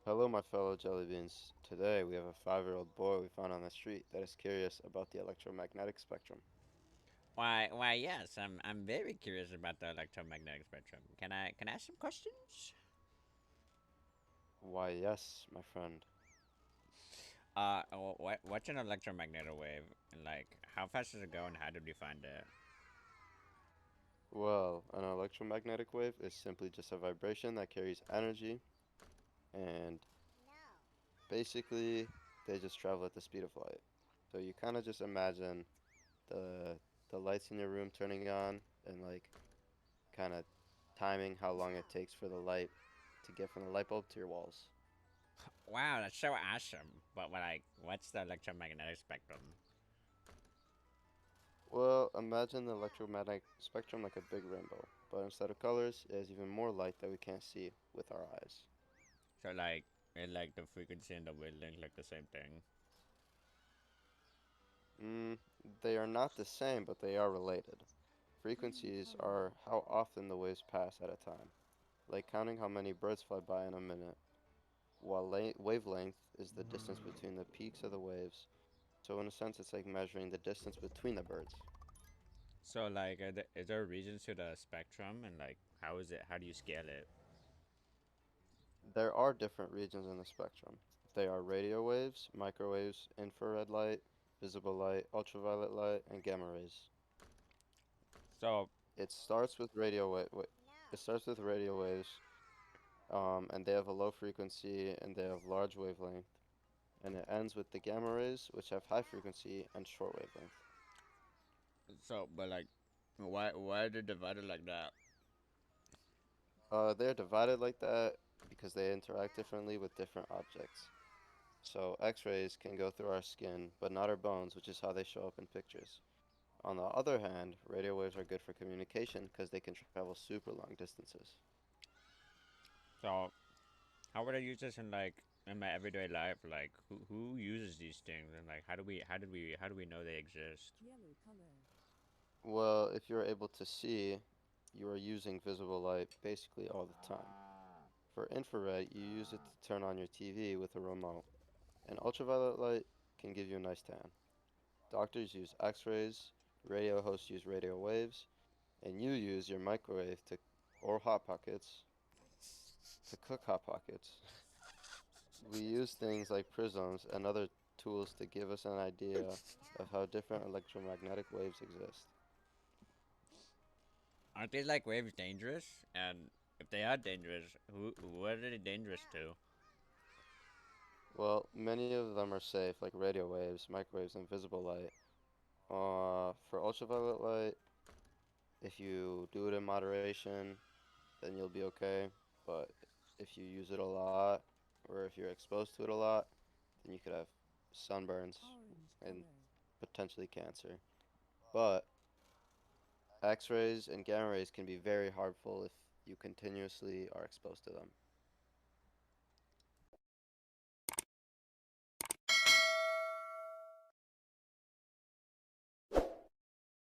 Hello, my fellow jelly beans. Today we have a 5-year-old boy we found on the street that is curious about the electromagnetic spectrum. Why, yes, I'm very curious about the electromagnetic spectrum. Can I ask some questions? Why, yes, my friend. What's an electromagnetic wave? And like, how fast does it go, and how did we find it? Well, an electromagnetic wave is simply just a vibration that carries energy, and basically they just travel at the speed of light. So you kind of just imagine the the lights in your room turning on and like kind of timing how long it takes for the light to get from the light bulb to your walls. Wow, that's so awesome. But like, what's the electromagnetic spectrum? Well, imagine the electromagnetic spectrum like a big rainbow, but instead of colors, it has even more light that we can't see with our eyes. So like, like the frequency and the wavelength like the same thing. Mm, they are not the same, but they are related. Frequencies are how often the waves pass at a time, like counting how many birds fly by in a minute, while wavelength is the distance between the peaks of the waves. So in a sense, it's like measuring the distance between the birds. So like, is there regions to the spectrum, and like, how is it? How do you scale it? There are different regions in the spectrum. They are radio waves, microwaves, infrared light, visible light, ultraviolet light, and gamma rays. So, It starts with it starts with radio waves, and they have a low frequency and they have large wavelength, and it ends with the gamma rays, which have high frequency and short wavelength. but like, why are they divided like that? They're divided like that because they interact differently with different objects. So X-rays can go through our skin, but not our bones, which is how they show up in pictures. On the other hand, radio waves are good for communication because they can travel super long distances. So, how would I use this in like in my everyday life? Like, who uses these things, and like, how do we know they exist? Well, if you're able to see, you are using visible light basically all the time. For infrared, you use it to turn on your TV with a remote, and ultraviolet light can give you a nice tan. Doctors use X-rays, radio hosts use radio waves, and you use your microwave to or hot pockets to cook hot pockets. We use things like prisms and other tools to give us an idea of how different electromagnetic waves exist. Aren't these like waves dangerous? And if they are dangerous, what are they dangerous to? Well, many of them are safe, like radio waves, microwaves, and visible light. For ultraviolet light, if you do it in moderation, then you'll be okay. But if you use it a lot, or if you're exposed to it a lot, then you could have sunburns and potentially cancer. But X-rays and gamma rays can be very harmful if you continuously are exposed to them.